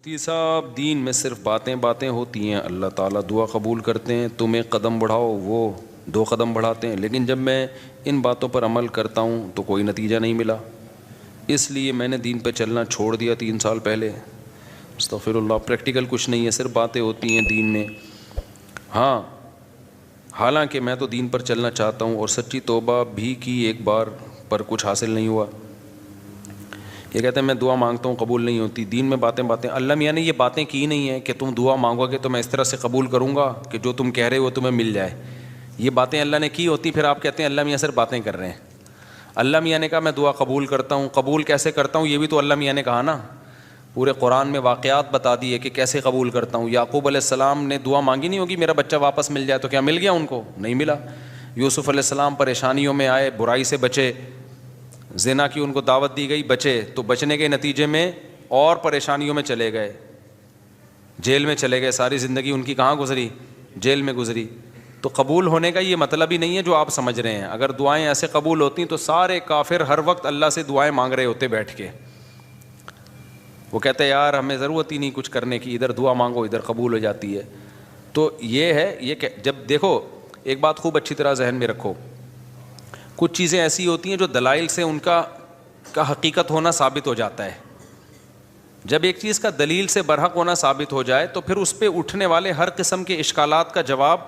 مفتی صاحب دین میں صرف باتیں باتیں ہوتی ہیں، اللہ تعالیٰ دعا قبول کرتے ہیں، تم ایک قدم بڑھاؤ وہ 2 قدم بڑھاتے ہیں، لیکن جب میں ان باتوں پر عمل کرتا ہوں تو کوئی نتیجہ نہیں ملا، اس لیے میں نے دین پہ چلنا چھوڑ دیا 3 سال پہلے۔ استغفر اللہ، پریکٹیکل کچھ نہیں ہے، صرف باتیں ہوتی ہیں دین میں۔ ہاں، حالانکہ میں تو دین پر چلنا چاہتا ہوں اور سچی توبہ بھی کی ایک بار پر کچھ حاصل نہیں ہوا۔ یہ کہتے ہیں میں دعا مانگتا ہوں قبول نہیں ہوتی، دین میں باتیں باتیں۔ اللہ میاں نے یہ باتیں کی نہیں ہیں کہ تم دعا مانگو گے تو میں اس طرح سے قبول کروں گا کہ جو تم کہہ رہے ہو تمہیں مل جائے۔ یہ باتیں اللہ نے کی ہوتی، پھر آپ کہتے ہیں اللہ میاں صرف باتیں کر رہے ہیں۔ اللہ میاں نے کہا میں دعا قبول کرتا ہوں، قبول کیسے کرتا ہوں یہ بھی تو اللہ میاں نے کہا نا، پورے قرآن میں واقعات بتا دیے کہ کیسے قبول کرتا ہوں۔ یعقوب علیہ السلام نے دعا مانگی نہیں ہوگی میرا بچہ واپس مل جائے، تو کیا مل گیا ان کو؟ نہیں ملا۔ یوسف علیہ السلام پریشانیوں میں آئے، برائی سے بچے، زنا کی ان کو دعوت دی گئی، بچے، تو بچنے کے نتیجے میں اور پریشانیوں میں چلے گئے، جیل میں چلے گئے، ساری زندگی ان کی کہاں گزری؟ جیل میں گزری۔ تو قبول ہونے کا یہ مطلب ہی نہیں ہے جو آپ سمجھ رہے ہیں۔ اگر دعائیں ایسے قبول ہوتی تو سارے کافر ہر وقت اللہ سے دعائیں مانگ رہے ہوتے بیٹھ کے، وہ کہتے ہیں یار ہمیں ضرورت ہی نہیں کچھ کرنے کی، ادھر دعا مانگو ادھر قبول ہو جاتی ہے۔ تو یہ ہے، یہ کہ جب دیکھو ایک بات خوب اچھی طرح ذہن میں رکھو، کچھ چیزیں ایسی ہوتی ہیں جو دلائل سے ان کا حقیقت ہونا ثابت ہو جاتا ہے۔ جب ایک چیز کا دلیل سے برحق ہونا ثابت ہو جائے تو پھر اس پہ اٹھنے والے ہر قسم کے اشکالات کا جواب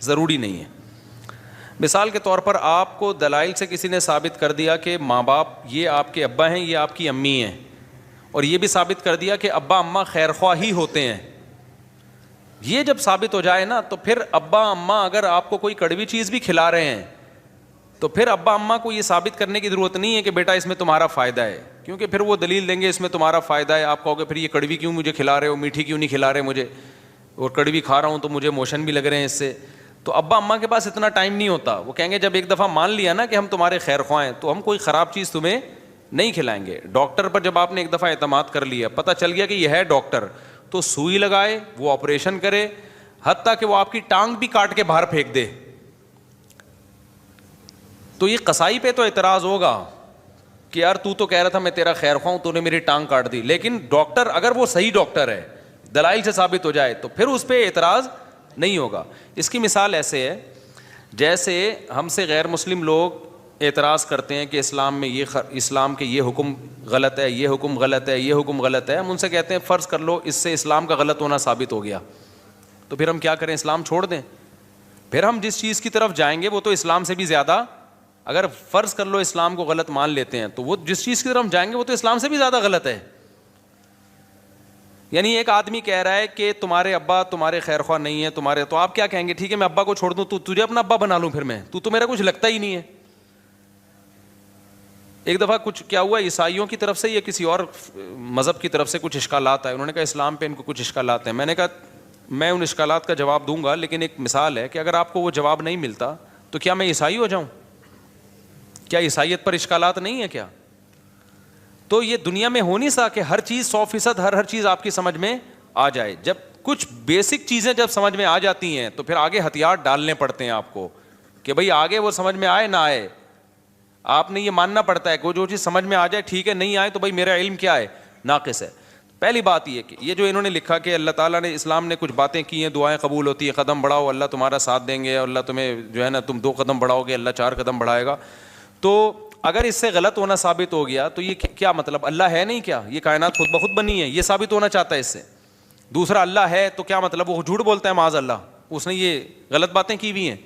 ضروری نہیں ہے۔ مثال کے طور پر آپ کو دلائل سے کسی نے ثابت کر دیا کہ ماں باپ یہ آپ کے ابا ہیں یہ آپ کی امی ہیں، اور یہ بھی ثابت کر دیا کہ ابا اماں خیر خواہ ہی ہوتے ہیں، یہ جب ثابت ہو جائے نا تو پھر ابا اماں اگر آپ کو کوئی کڑوی چیز بھی کھلا رہے ہیں تو پھر ابا اماں کو یہ ثابت کرنے کی ضرورت نہیں ہے کہ بیٹا اس میں تمہارا فائدہ ہے، کیونکہ پھر وہ دلیل دیں گے اس میں تمہارا فائدہ ہے۔ آپ کہو گے پھر یہ کڑوی کیوں مجھے کھلا رہے ہو، میٹھی کیوں نہیں کھلا رہے مجھے، اور کڑوی کھا رہا ہوں تو مجھے موشن بھی لگ رہے ہیں اس سے۔ تو ابا اماں کے پاس اتنا ٹائم نہیں ہوتا، وہ کہیں گے جب ایک دفعہ مان لیا نا کہ ہم تمہارے خیر خواہ ہیں تو ہم کوئی خراب چیز تمہیں نہیں کھلائیں گے۔ ڈاکٹر پر جب آپ نے ایک دفعہ اعتماد کر لیا، پتہ چل گیا کہ یہ ہے ڈاکٹر، تو سوئی لگائے، وہ آپریشن کرے، حتیٰ کہ وہ آپ کی ٹانگ بھی کاٹ کے باہر پھینک دے، تو یہ قصائی پہ تو اعتراض ہوگا کہ یار تو کہہ رہا تھا میں تیرا خیر خواہ ہوں، تو نے میری ٹانگ کاٹ دی۔ لیکن ڈاکٹر اگر وہ صحیح ڈاکٹر ہے، دلائل سے ثابت ہو جائے تو پھر اس پہ اعتراض نہیں ہوگا۔ اس کی مثال ایسے ہے جیسے ہم سے غیر مسلم لوگ اعتراض کرتے ہیں کہ اسلام میں اسلام کے یہ حکم غلط ہے، یہ حکم غلط ہے، یہ حکم غلط ہے۔ ہم ان سے کہتے ہیں فرض کر لو اس سے اسلام کا غلط ہونا ثابت ہو گیا، تو پھر ہم کیا کریں؟ اسلام چھوڑ دیں؟ پھر ہم جس چیز کی طرف جائیں گے وہ تو اسلام سے بھی زیادہ، اگر فرض کر لو اسلام کو غلط مان لیتے ہیں تو وہ جس چیز کی طرف ہم جائیں گے وہ تو اسلام سے بھی زیادہ غلط ہے۔ یعنی ایک آدمی کہہ رہا ہے کہ تمہارے ابا تمہارے خیر خواہ نہیں ہے تمہارے، تو آپ کیا کہیں گے؟ ٹھیک ہے میں ابا کو چھوڑ دوں، تجھے اپنا ابا بنا لوں، پھر میں تو میرا کچھ لگتا ہی نہیں ہے۔ ایک دفعہ کچھ کیا ہوا، عیسائیوں کی طرف سے یا کسی اور مذہب کی طرف سے کچھ اشکالات آئے، انہوں نے کہا اسلام پہ ان کو کچھ اشکالات ہیں۔ میں نے کہا میں ان اشکالات کا جواب دوں گا، لیکن ایک مثال ہے کہ اگر آپ کو وہ جواب نہیں ملتا تو کیا میں عیسائی ہو جاؤں؟ کیا عیسائیت پر اشکالات نہیں ہے کیا؟ تو یہ دنیا میں ہو نہیں سکتا کہ ہر چیز 100% ہر چیز آپ کی سمجھ میں آ جائے۔ جب کچھ بیسک چیزیں جب سمجھ میں آ جاتی ہیں تو پھر آگے ہتھیار ڈالنے پڑتے ہیں آپ کو کہ بھئی آگے وہ سمجھ میں آئے نہ آئے، آپ نے یہ ماننا پڑتا ہے کہ جو چیز سمجھ میں آ جائے ٹھیک ہے، نہیں آئے تو بھئی میرا علم کیا ہے؟ ناقص ہے۔ پہلی بات یہ کہ یہ جو انہوں نے لکھا کہ اللہ تعالیٰ نے اسلام نے کچھ باتیں کی ہیں، دعائیں قبول ہوتی ہیں، قدم بڑھاؤ اللہ تمہارا ساتھ دیں گے، اور اللہ تمہیں جو ہے نا تم 2 قدم بڑھاؤ گے اللہ 4 قدم بڑھائے گا، تو اگر اس سے غلط ہونا ثابت ہو گیا تو یہ کیا مطلب؟ اللہ ہے نہیں کیا؟ یہ کائنات خود بخود بنی ہے، یہ ثابت ہونا چاہتا ہے اس سے۔ دوسرا اللہ ہے تو کیا مطلب؟ وہ جھوٹ بولتا ہے معاذ اللہ، اس نے یہ غلط باتیں کی ہوئی ہیں۔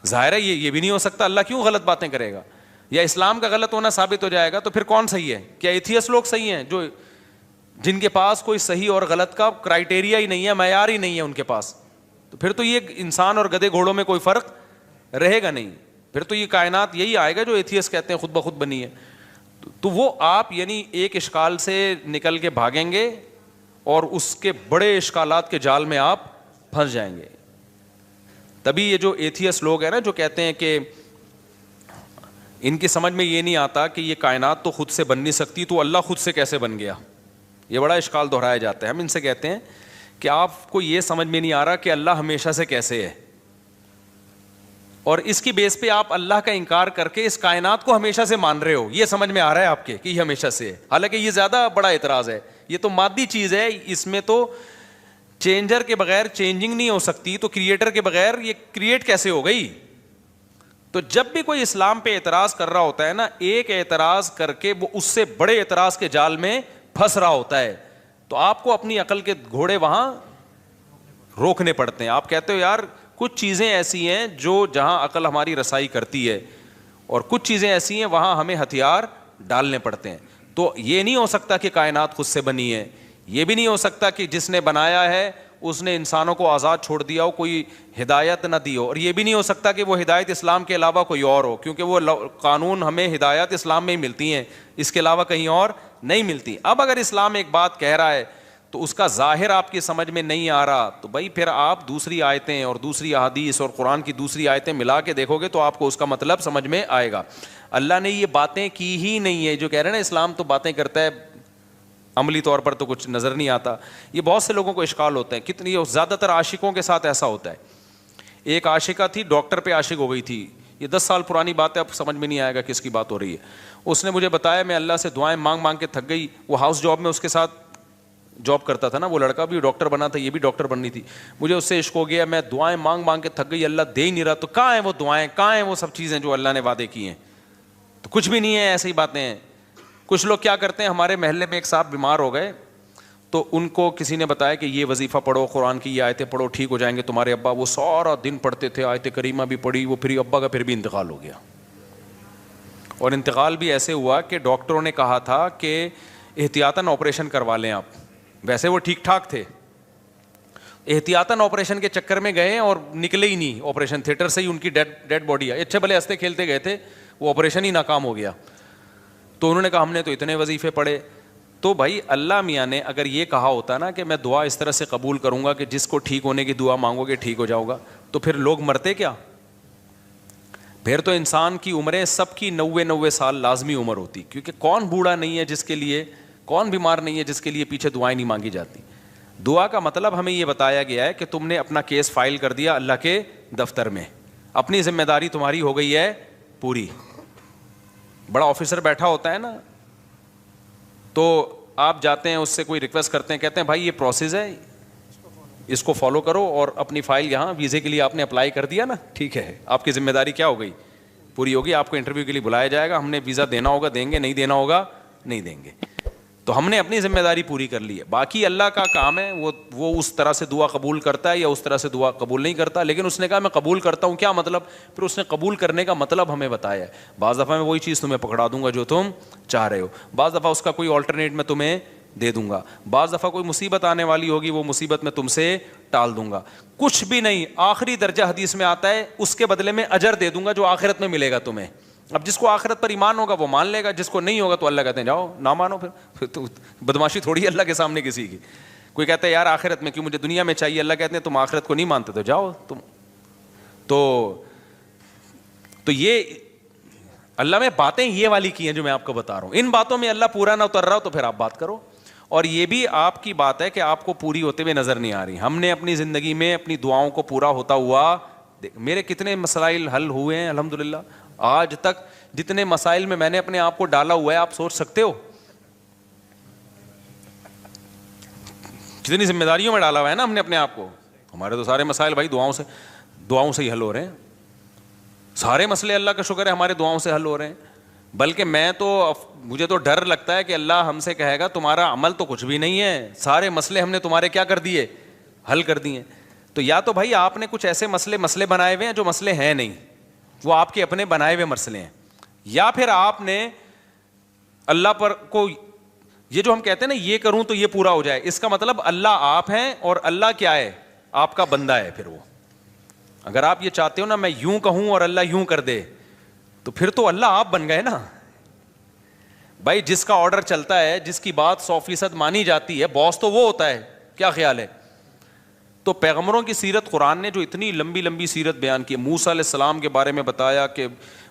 ظاہر ہے یہ بھی نہیں ہو سکتا، اللہ کیوں غلط باتیں کرے گا؟ یا اسلام کا غلط ہونا ثابت ہو جائے گا تو پھر کون صحیح ہے؟ کیا ایتھیسٹ لوگ صحیح ہیں جن کے پاس کوئی صحیح اور غلط کا کرائٹیریا ہی نہیں ہے، معیار ہی نہیں ہے ان کے پاس؟ تو پھر تو یہ انسان اور گدھے گھوڑوں میں کوئی فرق رہے گا نہیں، پھر تو یہ کائنات یہی آئے گا جو ایتھیسٹ کہتے ہیں خود بخود بنی ہے۔ تو وہ آپ یعنی ایک اشکال سے نکل کے بھاگیں گے اور اس کے بڑے اشکالات کے جال میں آپ پھنس جائیں گے۔ تبھی یہ جو ایتھیسٹ لوگ ہیں نا جو کہتے ہیں کہ ان کی سمجھ میں یہ نہیں آتا کہ یہ کائنات تو خود سے بن نہیں سکتی تو اللہ خود سے کیسے بن گیا، یہ بڑا اشکال دہرایا جاتا ہے۔ ہم ان سے کہتے ہیں کہ آپ کو یہ سمجھ میں نہیں آ رہا کہ اللہ ہمیشہ سے کیسے ہے، اور اس کی بیس پہ آپ اللہ کا انکار کر کے اس کائنات کو ہمیشہ سے مان رہے ہو، یہ سمجھ میں آ رہا ہے آپ کے کہ یہ ہمیشہ سے ہے، حالانکہ یہ زیادہ بڑا اعتراض ہے یہ تو مادی چیز ہے, اس میں تو چینجر کے بغیر چینجنگ نہیں ہو سکتی, تو کریٹر کے بغیر یہ کریٹ کیسے ہو گئی؟ تو جب بھی کوئی اسلام پہ اعتراض کر رہا ہوتا ہے نا, ایک اعتراض کر کے وہ اس سے بڑے اعتراض کے جال میں پھنس رہا ہوتا ہے, تو آپ کو اپنی عقل کے گھوڑے وہاں روکنے پڑتے ہیں. آپ کہتے ہو یار کچھ چیزیں ایسی ہیں جو جہاں عقل ہماری رسائی کرتی ہے, اور کچھ چیزیں ایسی ہیں وہاں ہمیں ہتھیار ڈالنے پڑتے ہیں. تو یہ نہیں ہو سکتا کہ کائنات خود سے بنی ہے, یہ بھی نہیں ہو سکتا کہ جس نے بنایا ہے اس نے انسانوں کو آزاد چھوڑ دیا ہو, کوئی ہدایت نہ دی ہو, اور یہ بھی نہیں ہو سکتا کہ وہ ہدایت اسلام کے علاوہ کوئی اور ہو, کیونکہ وہ قانون ہمیں ہدایت اسلام میں ہی ملتی ہیں, اس کے علاوہ کہیں اور نہیں ملتی. اب اگر اسلام ایک بات کہہ رہا ہے تو اس کا ظاہر آپ کی سمجھ میں نہیں آ رہا, تو بھائی پھر آپ دوسری آیتیں اور دوسری احادیث اور قرآن کی دوسری آیتیں ملا کے دیکھو گے تو آپ کو اس کا مطلب سمجھ میں آئے گا. اللہ نے یہ باتیں کی ہی نہیں ہے. جو کہہ رہے ہیں نا اسلام تو باتیں کرتا ہے, عملی طور پر تو کچھ نظر نہیں آتا, یہ بہت سے لوگوں کو اشکال ہوتا ہے. کتنی زیادہ تر عاشقوں کے ساتھ ایسا ہوتا ہے. ایک عاشقہ تھی, ڈاکٹر پہ عاشق ہو گئی تھی, یہ 10 سال پرانی بات ہے, اب سمجھ میں نہیں آئے گا کس کی بات ہو رہی ہے. اس نے مجھے بتایا, میں اللہ سے دعائیں مانگ مانگ کے تھک گئی. وہ ہاؤس جاب میں اس کے ساتھ جاب کرتا تھا نا, وہ لڑکا بھی ڈاکٹر بنا تھا, یہ بھی ڈاکٹر بننی تھی. مجھے اس سے عشق ہو گیا, میں دعائیں مانگ مانگ کے تھک گئی, اللہ دے ہی نہیں رہا. تو کہاں ہیں وہ دعائیں, کہاں ہیں وہ سب چیزیں جو اللہ نے وعدے کی ہیں؟ تو کچھ بھی نہیں ہے, ایسی ہی باتیں ہیں. کچھ لوگ کیا کرتے ہیں, ہمارے محلے میں ایک صاحب بیمار ہو گئے, تو ان کو کسی نے بتایا کہ یہ وظیفہ پڑھو, قرآن کی یہ آیتیں پڑھو, ٹھیک ہو جائیں گے تمہارے ابا. وہ سارا دن پڑھتے تھے, آیت کریمہ بھی پڑھی, وہ پھر ابا کا پھر بھی انتقال ہو گیا. اور انتقال بھی ایسے ہوا کہ ڈاکٹروں نے کہا تھا کہ احتیاطاً آپریشن کروا لیں آپ. ویسے وہ ٹھیک ٹھاک تھے, احتیاطاً آپریشن کے چکر میں گئے اور نکلے ہی نہیں آپریشن تھیٹر سے ہی, ان کی ڈیڈ باڈی ہے. اچھے بھلے ہنستے کھیلتے گئے تھے, وہ آپریشن ہی ناکام ہو گیا. تو انہوں نے کہا ہم نے تو اتنے وظیفے پڑھے. تو بھائی اللہ میاں نے اگر یہ کہا ہوتا نا کہ میں دعا اس طرح سے قبول کروں گا کہ جس کو ٹھیک ہونے کی دعا مانگو گے ٹھیک ہو جاؤ گا, تو پھر لوگ مرتے کیا؟ پھر تو انسان کی عمریں سب کی 90 سال لازمی عمر ہوتی, کیونکہ کون بوڑھا نہیں ہے جس کے لیے, کون بیمار نہیں ہے جس کے لیے پیچھے دعائیں نہیں مانگی جاتی. دعا کا مطلب ہمیں یہ بتایا گیا ہے کہ تم نے اپنا کیس فائل کر دیا اللہ کے دفتر میں, اپنی ذمہ داری تمہاری ہو گئی ہے پوری. بڑا آفیسر بیٹھا ہوتا ہے نا, تو آپ جاتے ہیں اس سے کوئی ریکویسٹ کرتے ہیں, کہتے ہیں بھائی یہ پروسیس ہے, اس کو فالو کرو, اور اپنی فائل یہاں ویزے کے لیے آپ نے اپلائی کر دیا نا, ٹھیک ہے, آپ کی ذمہ داری کیا ہو گئی, پوری ہوگی. آپ کو انٹرویو کے لیے بلایا جائے گا, ہم نے ویزا دینا ہوگا دیں گے, نہیں دینا ہوگا نہیں دیں گے. تو ہم نے اپنی ذمہ داری پوری کر لی ہے. باقی اللہ کا کام ہے, وہ اس طرح سے دعا قبول کرتا ہے یا اس طرح سے دعا قبول نہیں کرتا. لیکن اس نے کہا میں قبول کرتا ہوں, کیا مطلب؟ پھر اس نے قبول کرنے کا مطلب ہمیں بتایا ہے. بعض دفعہ میں وہی چیز تمہیں پکڑا دوں گا جو تم چاہ رہے ہو, بعض دفعہ اس کا کوئی آلٹرنیٹ میں تمہیں دے دوں گا, بعض دفعہ کوئی مصیبت آنے والی ہوگی وہ مصیبت میں تم سے ٹال دوں گا. کچھ بھی نہیں, آخری درجہ حدیث میں آتا ہے اس کے بدلے میں اجر دے دوں گا جو آخرت میں ملے گا تمہیں. اب جس کو آخرت پر ایمان ہوگا وہ مان لے گا, جس کو نہیں ہوگا تو اللہ کہتے ہیں جاؤ نہ مانو. پھر تو بدماشی تھوڑی ہے اللہ کے سامنے کسی کی. کوئی کہتا ہے یار آخرت میں کیوں, مجھے دنیا میں چاہیے, اللہ کہتے ہیں تم آخرت کو نہیں مانتے تو جاؤ تم. تو یہ اللہ میں باتیں یہ والی کی ہیں جو میں آپ کو بتا رہا ہوں. ان باتوں میں اللہ پورا نہ اتر رہا ہو تو پھر آپ بات کرو. اور یہ بھی آپ کی بات ہے کہ آپ کو پوری ہوتے ہوئے نظر نہیں آ رہی. ہم نے اپنی زندگی میں اپنی دعاؤں کو پورا ہوتا ہوا, میرے کتنے مسائل حل ہوئے ہیں الحمدللہ. آج تک جتنے مسائل میں نے اپنے آپ کو ڈالا ہوا ہے آپ سوچ سکتے ہو, جتنی ذمہ داریوں میں ڈالا ہوا ہے نا ہم نے اپنے آپ کو. ہمارے تو سارے مسائل بھائی دعاؤں سے ہی حل ہو رہے ہیں. سارے مسئلے اللہ کا شکر ہے ہمارے دعاؤں سے حل ہو رہے ہیں. بلکہ مجھے تو ڈر لگتا ہے کہ اللہ ہم سے کہے گا تمہارا عمل تو کچھ بھی نہیں ہے, سارے مسئلے ہم نے تمہارے کیا کر دیے, حل کر دیے. تو یا تو بھائی آپ نے کچھ ایسے مسئلے بنائے ہوئے ہیں جو مسئلے ہیں نہیں, وہ آپ کے اپنے بنائے ہوئے مسئلے ہیں, یا پھر آپ نے اللہ پر کو یہ جو ہم کہتے ہیں نا یہ کروں تو یہ پورا ہو جائے, اس کا مطلب اللہ آپ ہیں اور اللہ کیا ہے, آپ کا بندہ ہے. پھر وہ اگر آپ یہ چاہتے ہو نا میں یوں کہوں اور اللہ یوں کر دے, تو پھر تو اللہ آپ بن گئے نا بھائی. جس کا آرڈر چلتا ہے, جس کی بات 100% مانی جاتی ہے, باس تو وہ ہوتا ہے. کیا خیال ہے؟ تو پیغمبروں کی سیرت قرآن نے جو اتنی لمبی لمبی سیرت بیان کی, موسیٰ علیہ السلام کے بارے میں بتایا کہ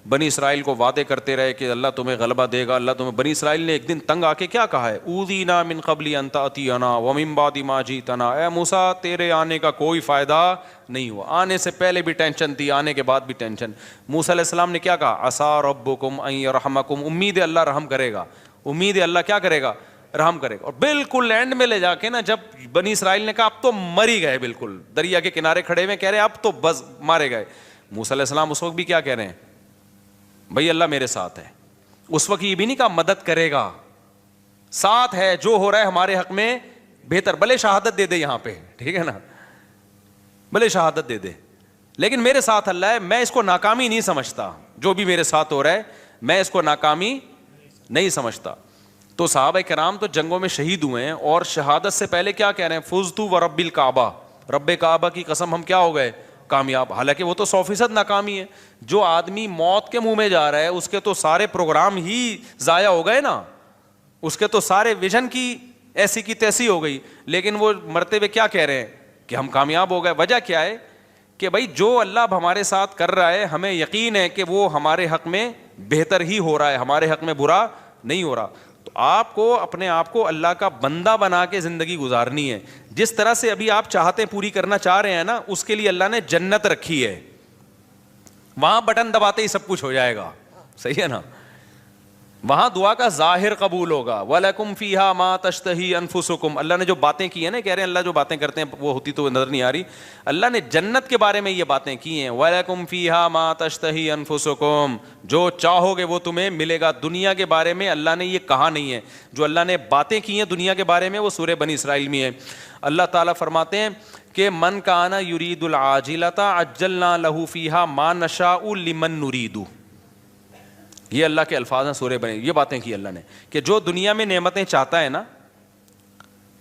بنی اسرائیل کو وعدے کرتے رہے کہ اللہ تمہیں غلبہ دے گا, اللہ تمہیں. بنی اسرائیل نے ایک دن تنگ آ کے کیا کہا ہے, اوذینا من قبل ان تأتینا ومن بعد ما جئتنا, اے موسیٰ تیرے آنے کا کوئی فائدہ نہیں ہوا. آنے سے پہلے بھی ٹینشن تھی, آنے کے بعد بھی ٹینشن. موسیٰ علیہ السلام نے کیا کہا, عسیٰ ربکم ان یرحمکم, امید ہے اللہ رحم کرے گا, امید ہے اللہ کیا کرے گا, رحم کرے گا. اور بالکل اینڈ میں لے جا کے نا جب بنی اسرائیل نے کہا اب تو مر ہی گئے, بالکل دریا کے کنارے کھڑے ہوئے کہہ رہے اب تو بس مارے گئے, موسیٰ علیہ السلام اس وقت بھی کیا کہہ رہے ہیں, بھائی اللہ میرے ساتھ ہے. اس وقت یہ بھی نہیں کہا مدد کرے گا, ساتھ ہے, جو ہو رہا ہے ہمارے حق میں بہتر, بھلے شہادت دے دے یہاں پہ, ٹھیک ہے نا, بھلے شہادت دے دے, لیکن میرے ساتھ اللہ ہے, میں اس کو ناکامی نہیں سمجھتا, جو بھی میرے ساتھ ہو رہا ہے میں اس کو ناکامی نہیں سمجھتا. تو صحابہ کرام تو جنگوں میں شہید ہوئے ہیں, اور شہادت سے پہلے کیا کہہ رہے ہیں, فزت ورب الکعبہ, رب کعبہ کی قسم ہم کیا ہو گئے, کامیاب. حالانکہ وہ تو 100% ناکامی ہے. جو آدمی موت کے منہ میں جا رہا ہے اس کے تو سارے پروگرام ہی ضائع ہو گئے نا, اس کے تو سارے ویژن کی ایسی کی تیسی ہو گئی. لیکن وہ مرتے ہوئے کیا کہہ رہے ہیں کہ ہم کامیاب ہو گئے. وجہ کیا ہے کہ بھائی جو اللہ اب ہمارے ساتھ کر رہا ہے ہمیں یقین ہے کہ وہ ہمارے حق میں بہتر ہی ہو رہا ہے, ہمارے حق میں برا نہیں ہو رہا. تو آپ کو اپنے آپ کو اللہ کا بندہ بنا کے زندگی گزارنی ہے. جس طرح سے ابھی آپ چاہتے پوری کرنا چاہ رہے ہیں نا, اس کے لیے اللہ نے جنت رکھی ہے, وہاں بٹن دباتے ہی سب کچھ ہو جائے گا, صحیح ہے نا, وہاں دعا کا ظاہر قبول ہوگا. وَلَكُمْ فِيهَا مَا تَشْتَهِي أَنفُسُكُمْ, اللہ نے جو باتیں کی ہیں نا, کہہ رہے ہیں اللہ جو باتیں کرتے ہیں وہ ہوتی تو نظر نہیں آ رہی, اللہ نے جنت کے بارے میں یہ باتیں کی ہیں. وَلَكُمْ فِيهَا مَا تَشْتَهِي أَنفُسُكُمْ, جو چاہو گے وہ تمہیں ملے گا. دنیا کے بارے میں اللہ نے یہ کہا نہیں ہے, جو اللہ نے باتیں کی ہیں دنیا کے بارے میں وہ سورہ بنی اسرائیل میں ہے. اللہ تعالیٰ فرماتے ہیں کہ من کان یرید العاجلۃ عجلنا لہ فیہا ما نشاء لمن نرید. یہ اللہ کے الفاظ ہیں سورہ بنی, یہ باتیں کی اللہ نے کہ جو دنیا میں نعمتیں چاہتا ہے نا,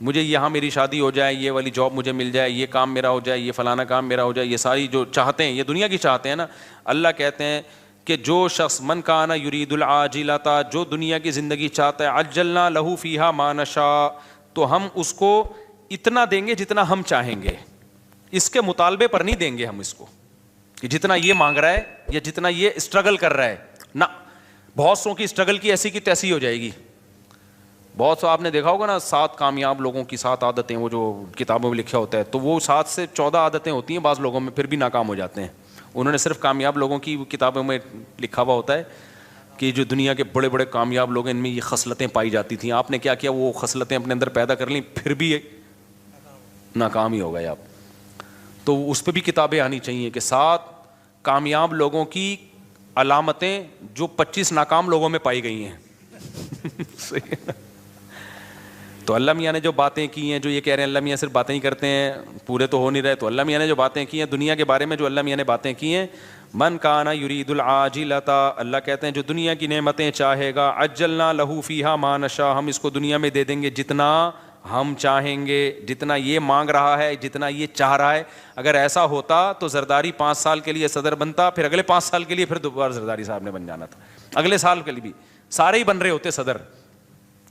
مجھے یہاں میری شادی ہو جائے, یہ والی جاب مجھے مل جائے, یہ کام میرا ہو جائے, یہ فلانا کام میرا ہو جائے, یہ ساری جو چاہتے ہیں یہ دنیا کی چاہتے ہیں نا, اللہ کہتے ہیں کہ جو شخص من کان یرید العاجلۃ, جو دنیا کی زندگی چاہتا ہے, عجلنا لہ فیہا ما نشاء, تو ہم اس کو اتنا دیں گے جتنا ہم چاہیں گے, اس کے مطالبے پر نہیں دیں گے ہم اس کو کہ جتنا یہ مانگ رہا ہے یا جتنا یہ اسٹرگل کر رہا ہے نہ. بہت سو کی اسٹرگل کی ایسی کی تیسی ہو جائے گی. بہت سو آپ نے دیکھا ہوگا نا 7 کامیاب لوگوں کی 7 عادتیں, وہ جو کتابوں میں لکھا ہوتا ہے, تو وہ 7 سے 14 عادتیں ہوتی ہیں بعض لوگوں میں, پھر بھی ناکام ہو جاتے ہیں. انہوں نے صرف کامیاب لوگوں کی کتابوں میں لکھا ہوا ہوتا ہے کہ جو دنیا کے بڑے بڑے کامیاب لوگ ہیں ان میں یہ خصلتیں پائی جاتی تھیں. آپ نے کیا کیا, وہ خصلتیں اپنے اندر پیدا کر لیں, پھر بھی ناکام ہی ہو گئے آپ. تو اس پہ بھی کتابیں آنی چاہیے کہ 7 کامیاب لوگوں کی علامتیں جو 25 ناکام لوگوں میں پائی گئی ہیں. تو اللہ میاں نے جو باتیں کی ہیں, جو یہ کہہ رہے ہیں اللہ میاں صرف باتیں ہی کرتے ہیں, پورے تو ہو نہیں رہے, تو اللہ میاں نے جو باتیں کی ہیں دنیا کے بارے میں, جو اللہ میاں نے باتیں کی ہیں, من کان یرید العاجلۃ, اللہ کہتے ہیں جو دنیا کی نعمتیں چاہے گا, عجلنا لہ فیہا ما نشاء, ہم اس کو دنیا میں دے دیں گے جتنا ہم چاہیں گے, جتنا یہ مانگ رہا ہے, جتنا یہ چاہ رہا ہے. اگر ایسا ہوتا تو زرداری 5 سال کے لیے صدر بنتا, پھر اگلے 5 سال کے لیے پھر دوبارہ زرداری صاحب نے بن جانا تھا, اگلے سال کے لیے بھی سارے ہی بن رہے ہوتے صدر,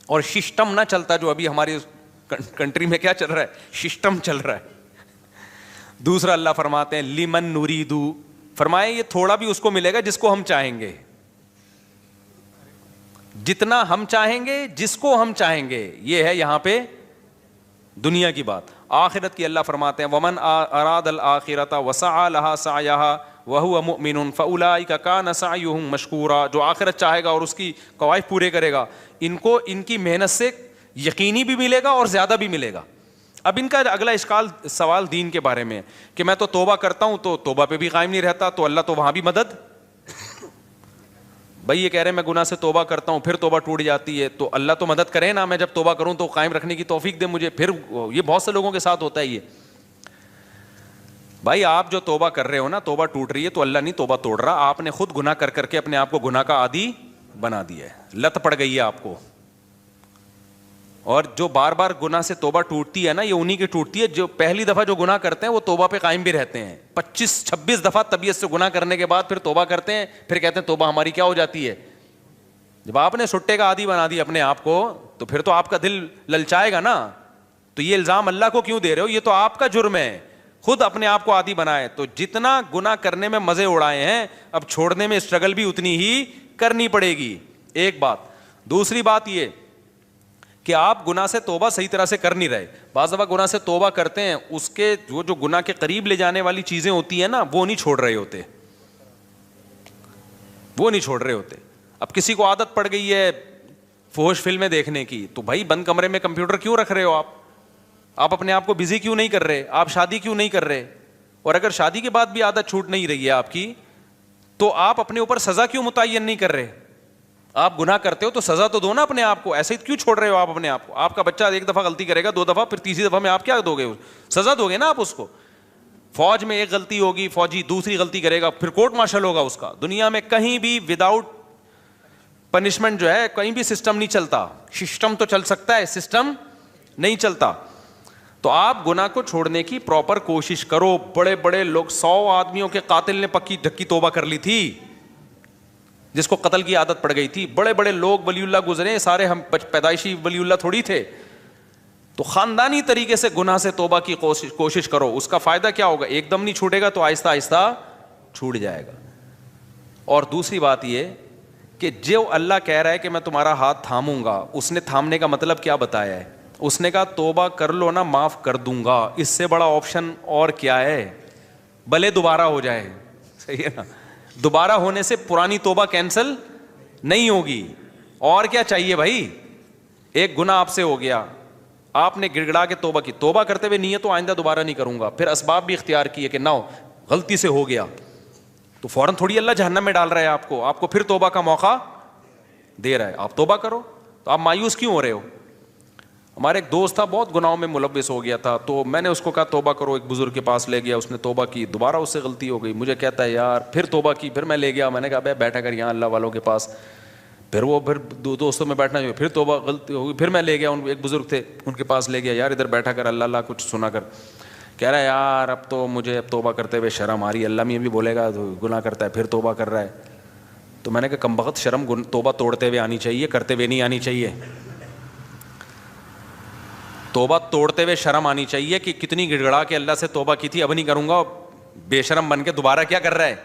اور سسٹم نہ چلتا جو ابھی ہماری کنٹری میں کیا چل رہا ہے, سسٹم چل رہا ہے. دوسرا اللہ فرماتے ہیں لمن نرید, فرمائے یہ تھوڑا بھی اس کو ملے گا جس کو ہم چاہیں گے, جتنا ہم چاہیں گے, جس کو ہم چاہیں گے. یہ ہے یہاں پہ دنیا کی بات. آخرت کی اللہ فرماتے ہیں ومن اراد الآخرۃ وسعى لها سعيها وهو مؤمن فاولئک کان سعیهم مشکورا, جو آخرت چاہے گا اور اس کی قواعد پورے کرے گا, ان کو ان کی محنت سے یقینی بھی ملے گا اور زیادہ بھی ملے گا. اب ان کا اگلا سوال دین کے بارے میں کہ میں تو توبہ کرتا ہوں تو توبہ پہ بھی قائم نہیں رہتا, تو اللہ تو وہاں بھی مدد. بھائی یہ کہہ رہے ہیں میں گناہ سے توبہ کرتا ہوں پھر توبہ ٹوٹ جاتی ہے, تو اللہ تو مدد کرے نا, میں جب توبہ کروں تو قائم رکھنے کی توفیق دے مجھے. پھر یہ بہت سے لوگوں کے ساتھ ہوتا ہے یہ. بھائی آپ جو توبہ کر رہے ہو نا, توبہ ٹوٹ رہی ہے تو اللہ نہیں توبہ توڑ رہا, آپ نے خود گناہ کر کر کے اپنے آپ کو گناہ کا عادی بنا دیا ہے, لت پڑ گئی ہے آپ کو. اور جو بار بار گناہ سے توبہ ٹوٹتی ہے نا, یہ انہی کی ٹوٹتی ہے جو پہلی دفعہ جو گناہ کرتے ہیں وہ توبہ پہ قائم بھی رہتے ہیں. 25-26 دفعہ طبیعت سے گناہ کرنے کے بعد پھر توبہ کرتے ہیں, پھر کہتے ہیں توبہ ہماری کیا ہو جاتی ہے. جب آپ نے سٹے کا عادی بنا دیا اپنے آپ کو, تو پھر تو آپ کا دل للچائے گا نا. تو یہ الزام اللہ کو کیوں دے رہے ہو, یہ تو آپ کا جرم ہے, خود اپنے آپ کو عادی بنائے. تو جتنا گناہ کرنے میں مزے اڑائے ہیں, اب چھوڑنے میں اسٹرگل بھی اتنی ہی کرنی پڑے گی. ایک بات. دوسری بات یہ کہ آپ گناہ سے توبہ صحیح طرح سے کر نہیں رہے. بعض دفعہ گناہ سے توبہ کرتے ہیں, اس کے جو گناہ کے قریب لے جانے والی چیزیں ہوتی ہیں نا, وہ نہیں چھوڑ رہے ہوتے, وہ نہیں چھوڑ رہے ہوتے. اب کسی کو عادت پڑ گئی ہے فحش فلمیں دیکھنے کی, تو بھائی بند کمرے میں کمپیوٹر کیوں رکھ رہے ہو آپ اپنے آپ کو بزی کیوں نہیں کر رہے, آپ شادی کیوں نہیں کر رہے, اور اگر شادی کے بعد بھی عادت چھوٹ نہیں رہی ہے آپ کی, تو آپ اپنے اوپر سزا کیوں متعین نہیں کر رہے؟ آپ گناہ کرتے ہو تو سزا تو دو نا اپنے آپ کو, ایسے کیوں چھوڑ رہے ہو آپ اپنے آپ کو؟ آپ کا بچہ ایک دفعہ غلطی کرے گا, 2 دفعہ, پھر تیسری دفعہ میں آپ کیا دو گے؟ سزا دو گے نا آپ اس کو. فوج میں ایک غلطی ہوگی, فوجی دوسری غلطی کرے گا, پھر کورٹ مارشل ہوگا اس کا. دنیا میں کہیں بھی وداؤٹ پنشمنٹ جو ہے کہیں بھی سسٹم نہیں چلتا. سسٹم تو چل سکتا ہے, سسٹم نہیں چلتا. تو آپ گناہ کو چھوڑنے کی پراپر کوشش کرو. بڑے بڑے لوگ, 100 آدمیوں کے قاتل نے پکی ڈھکی توبہ کر لی تھی, جس کو قتل کی عادت پڑ گئی تھی. بڑے بڑے لوگ ولی اللہ گزرے, سارے ہم پیدائشی ولی اللہ تھوڑی تھے. تو خاندانی طریقے سے گناہ سے توبہ کی کوشش کرو. اس کا فائدہ کیا ہوگا؟ ایک دم نہیں چھوٹے گا تو آہستہ آہستہ چھوٹ جائے گا. اور دوسری بات یہ کہ جو اللہ کہہ رہا ہے کہ میں تمہارا ہاتھ تھاموں گا, اس نے تھامنے کا مطلب کیا بتایا ہے؟ اس نے کہا توبہ کر لو نا, معاف کر دوں گا. اس سے بڑا آپشن اور کیا ہے؟ بھلے دوبارہ ہو جائے, صحیح ہے نا. دوبارہ ہونے سے پرانی توبہ کینسل نہیں ہوگی. اور کیا چاہیے بھائی؟ ایک گناہ آپ سے ہو گیا, آپ نے گڑ گڑا کے توبہ کی, توبہ کرتے ہوئے نیت تو آئندہ دوبارہ نہیں کروں گا, پھر اسباب بھی اختیار کیے کہ نہ ہو, غلطی سے ہو گیا, تو فوراً تھوڑی اللہ جہنم میں ڈال رہا ہے آپ کو پھر توبہ کا موقع دے رہا ہے. آپ توبہ کرو. تو آپ مایوس کیوں ہو رہے ہو؟ ہمارے ایک دوست تھا, بہت گناہوں میں ملوث ہو گیا تھا, تو میں نے اس کو کہا توبہ کرو. ایک بزرگ کے پاس لے گیا, اس نے توبہ کی, دوبارہ اس سے غلطی ہو گئی. مجھے کہتا ہے یار پھر توبہ کی. پھر میں لے گیا, میں نے کہا بھائی بیٹھا کر یہاں اللہ والوں کے پاس. پھر وہ دو دوستوں میں بیٹھنا چاہیے, پھر توبہ غلطی ہو گئی. پھر میں لے گیا, ایک بزرگ تھے ان کے پاس لے گیا, یار ادھر بیٹھا کر اللہ اللہ کچھ سنا کر. کہہ رہا ہے یار اب تو مجھے اب توبہ کرتے ہوئے شرم آ رہی ہے, اللہ میں بھی بولے گا گناہ کرتا ہے پھر توبہ کر رہا ہے. تو میں نے کہا کمبخت, شرم توبہ توڑتے ہوئے آنی چاہیے, کرتے ہوئے نہیں آنی چاہیے. توبہ توڑتے ہوئے شرم آنی چاہیے کہ کتنی گڑ گڑا کے اللہ سے توبہ کی تھی, اب نہیں کروں گا. بے شرم بن کے دوبارہ کیا کر رہا ہے؟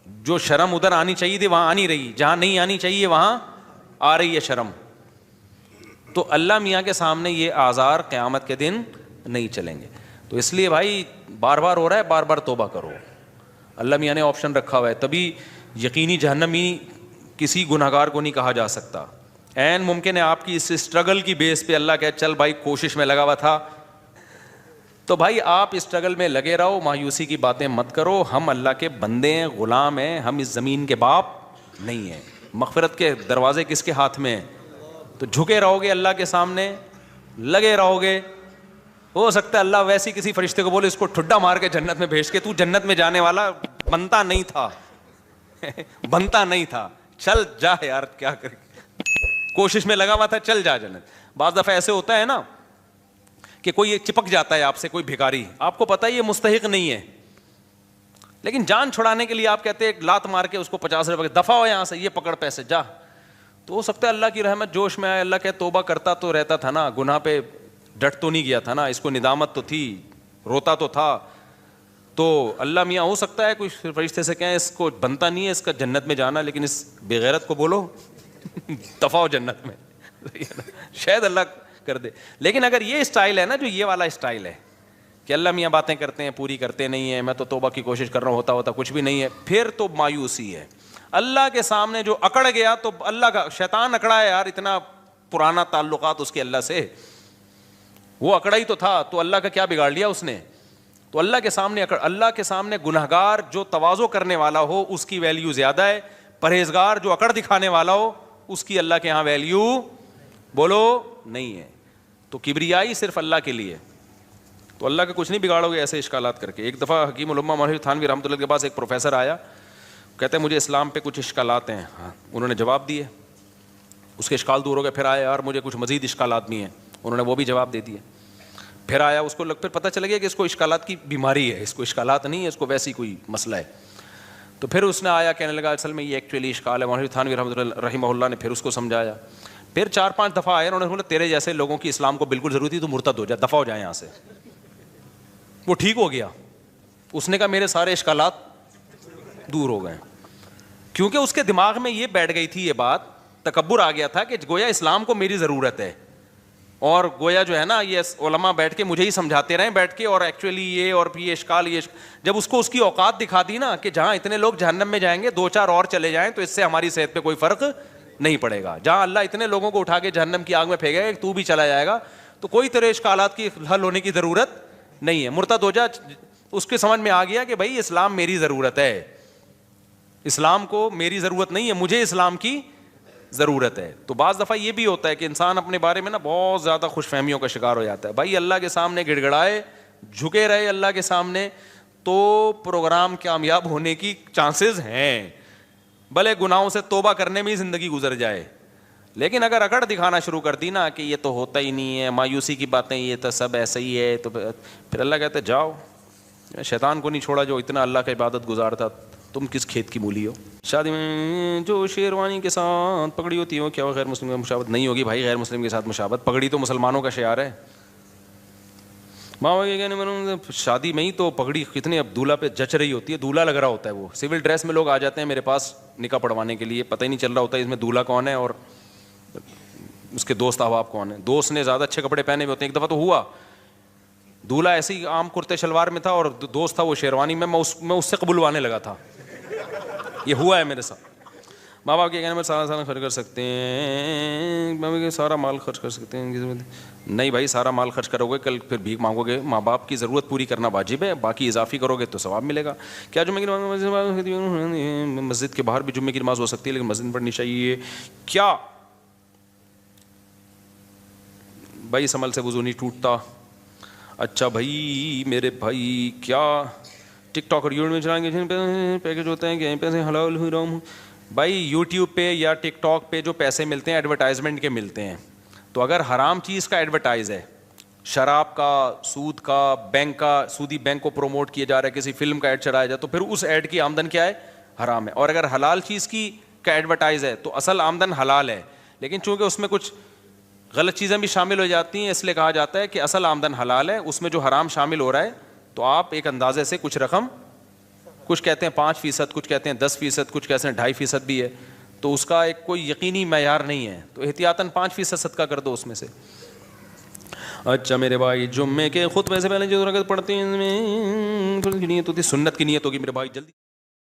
جو شرم ادھر آنی چاہیے تھی وہاں آ نہیں رہی, جہاں نہیں آنی چاہیے وہاں آ رہی ہے شرم. تو اللہ میاں کے سامنے یہ آزار قیامت کے دن نہیں چلیں گے. تو اس لیے بھائی بار بار ہو رہا ہے, بار بار توبہ کرو. اللہ میاں نے آپشن رکھا ہوا ہے, تبھی یقینی جہنمی کسی گنہگار کو نہیں کہا جا سکتا. این ممکن ہے آپ کی اس اسٹرگل کی بیس پہ اللہ کہے چل بھائی کوشش میں لگا ہوا تھا, تو بھائی آپ اسٹرگل میں لگے رہو, مایوسی کی باتیں مت کرو. ہم اللہ کے بندے ہیں, غلام ہیں, ہم اس زمین کے باپ نہیں ہیں. مغفرت کے دروازے کس کے ہاتھ میں ہیں؟ تو جھکے رہو گے اللہ کے سامنے, لگے رہو گے. ہو سکتا ہے اللہ ویسی کسی فرشتے کو بولے اس کو ٹھڈا مار کے جنت میں بھیج کے, تو جنت میں جانے والا بنتا نہیں تھا بنتا نہیں تھا, چل جا یار, کیا کرے, کوشش میں لگا ہوا تھا, چل جا جنت. بعض دفعہ ایسے ہوتا ہے نا کہ کوئی چپک جاتا ہے آپ سے, کوئی بھکاری, آپ کو پتہ ہے یہ مستحق نہیں ہے, لیکن جان چھڑانے کے لیے آپ کہتے ہیں ایک لات مار کے اس کو 50 روپے دفع ہو یہاں سے, یہ پکڑ پیسے جا. تو ہو سکتا ہے اللہ کی رحمت جوش میں آئے, اللہ کہ توبہ کرتا تو رہتا تھا نا, گناہ پہ ڈٹ تو نہیں گیا تھا نا, اس کو ندامت تو تھی, روتا تو تھا. تو اللہ میاں ہو سکتا ہے کچھ فرشتے سے کہیں اس کو بنتا نہیں ہے اس کا جنت میں جانا, لیکن اس بے غیرت کو بولو دفع ہو جنت میں, شاید اللہ کر دے. لیکن اگر یہ اسٹائل ہے نا, جو یہ والا اسٹائل ہے کہ اللہ میاں باتیں کرتے ہیں پوری کرتے نہیں ہیں, میں تو توبہ کی کوشش کر رہا ہوں, ہوتا کچھ بھی نہیں ہے, پھر تو مایوسی ہے. اللہ کے سامنے جو اکڑ گیا, تو اللہ کا شیطان اکڑا ہے یار, اتنا پرانا تعلقات اس کے اللہ سے, وہ اکڑا ہی تو تھا, تو اللہ کا کیا بگاڑ لیا اس نے. تو اللہ کے سامنے اللہ کے سامنے گنہگار جو تواضع کرنے والا ہو اس کی ویلیو زیادہ ہے, پرہیزگار جو اکڑ دکھانے والا ہو اس کی اللہ کے ہاں ویلیو بولو نہیں ہے. تو کبریائی صرف اللہ کے لیے, تو اللہ کا کچھ نہیں بگاڑو گے ایسے اشکالات کر کے. ایک دفعہ حکیم الامہ مولانا تھانوی رحمۃ اللہ کے پاس ایک پروفیسر آیا, کہتے ہیں مجھے اسلام پہ کچھ اشکالات ہیں. انہوں نے جواب دیے, اس کے اشکال دور ہو گئے. پھر آیا یار مجھے کچھ مزید اشکالات بھی ہیں, انہوں نے وہ بھی جواب دے دیے. پھر آیا, اس کو پھر پتہ چل گیا کہ اس کو اشکالات کی بیماری ہے, اس کو اشکالات نہیں ہے, اس کو ویسی کوئی مسئلہ ہے. تو پھر اس نے آیا کہنے لگا اصل میں یہ ایکچولی اشکال ہے. مولانا تھانوی رحمہ اللہ نے پھر اس کو سمجھایا. پھر 4-5 دفعہ آئے, انہوں نے بولا تیرے جیسے لوگوں کی اسلام کو بالکل ضرورت تھی, تو مرتد ہو جا, دفع ہو جائے یہاں سے. وہ ٹھیک ہو گیا. اس نے کہا میرے سارے اشکالات دور ہو گئے, کیونکہ اس کے دماغ میں یہ بیٹھ گئی تھی, یہ بات تکبر آ گیا تھا کہ گویا اسلام کو میری ضرورت ہے, اور گویا جو ہے نا یہ علماء بیٹھ کے مجھے ہی سمجھاتے رہیں بیٹھ کے, اور ایکچولی یہ اور یہ اشکال یہ جب اس کو اس کی اوقات دکھا دی نا کہ جہاں اتنے لوگ جہنم میں جائیں گے 2-4 اور چلے جائیں تو اس سے ہماری صحت پہ کوئی فرق نہیں پڑے گا. جہاں اللہ اتنے لوگوں کو اٹھا کے جہنم کی آگ میں پھینکے گا تو بھی چلا جائے گا, تو کوئی تیرے اشکالات کی حل ہونے کی ضرورت نہیں ہے. مرتد ہو جا, اس کے سمجھ میں آ گیا کہ بھائی اسلام میری ضرورت ہے, اسلام کو میری ضرورت نہیں ہے, مجھے اسلام کی ضرورت ہے. تو بعض دفعہ یہ بھی ہوتا ہے کہ انسان اپنے بارے میں نا بہت زیادہ خوش فہمیوں کا شکار ہو جاتا ہے. بھائی اللہ کے سامنے گڑ گڑائے, جھکے رہے اللہ کے سامنے, تو پروگرام کامیاب ہونے کی چانسز ہیں. بھلے گناہوں سے توبہ کرنے میں ہی زندگی گزر جائے, لیکن اگر اکڑ دکھانا شروع کر دی نا کہ یہ تو ہوتا ہی نہیں ہے, مایوسی کی باتیں, یہ تو سب ایسا ہی ہے, تو پھر اللہ کہتے جاؤ, شیطان کو نہیں چھوڑا جو اتنا اللہ کا عبادت گزار تھا, تم کس کھیت کی مولی ہو. شادی میں جو شیروانی کے ساتھ پگڑی ہوتی ہے کیا وہ غیر مسلم کے مشابہت نہیں ہوگی؟ بھائی غیر مسلم کے ساتھ مشابہت, پگڑی تو مسلمانوں کا شعار ہے. ماں کے کہنے شادی میں ہی تو پگڑی کتنے اب دولہا پہ جچ رہی ہوتی ہے, دولہا لگ رہا ہوتا ہے, وہ سول ڈریس میں لوگ آ جاتے ہیں میرے پاس نکاح پڑھوانے کے لیے, پتہ ہی نہیں چل رہا ہوتا ہے اس میں دولہا کون ہے اور اس کے دوست احباب کون ہیں. دوست نے زیادہ اچھے کپڑے پہنے ہوئے ہوتے ہیں. ایک دفعہ تو ہوا, دولہا ایسے ہی عام کرتے شلوار میں تھا اور دوست تھا وہ شیروانی میں, میں اس سے قبولوانے لگا تھا. یہ ہوا ہے میرے ساتھ. ماں باپ کے کہنے میں سارا خرچ کر سکتے ہیں, سارا مال خرچ کر سکتے ہیں. نہیں بھائی, سارا مال خرچ کرو گے کل پھر بھیک مانگو گے. ماں باپ کی ضرورت پوری کرنا واجب ہے, باقی اضافی کرو گے تو ثواب ملے گا. کیا جمعے کی مسجد کے باہر بھی جمعے کی نماز ہو سکتی ہے لیکن مسجد میں پڑھنی چاہیے کیا؟ بھائی اس عمل سے وضو نہیں ٹوٹتا. اچھا بھائی میرے بھائی, کیا ٹک ٹاک اور یوٹیوب میں چلائیں گے پیکج ہوتے ہیں کہ پیسے حلال حرام؟ بھائی یوٹیوب پہ یا ٹک ٹاک پہ جو پیسے ملتے ہیں ایڈورٹائزمنٹ کے ملتے ہیں, تو اگر حرام چیز کا ایڈورٹائز ہے, شراب کا, سود کا, بینک کا, سودی بینک کو پروموٹ کیا جا رہا ہے, کسی فلم کا ایڈ چلایا جائے, تو پھر اس ایڈ کی آمدن کیا ہے؟ حرام ہے. اور اگر حلال چیز کی کا ایڈورٹائز ہے تو اصل آمدن حلال ہے, لیکن چونکہ اس میں کچھ غلط چیزیں بھی شامل ہو جاتی ہیں اس لیے کہا جاتا ہے کہ اصل آمدن حلال ہے, اس میں جو حرام شامل ہو رہا ہے تو آپ ایک اندازے سے کچھ رقم, کچھ کہتے ہیں 5%, کچھ کہتے ہیں 10%, کچھ کہتے ہیں 2.5% بھی ہے, تو اس کا ایک کوئی یقینی معیار نہیں ہے, تو احتیاطاً 5% صدقہ کر دو اس میں سے. اچھا میرے بھائی, جمعے کے خطبے سے پہلے جو رکعت پڑھتے ہیں نیت ہوتی ہے, سنت کی نیت ہوگی میرے بھائی, جلدی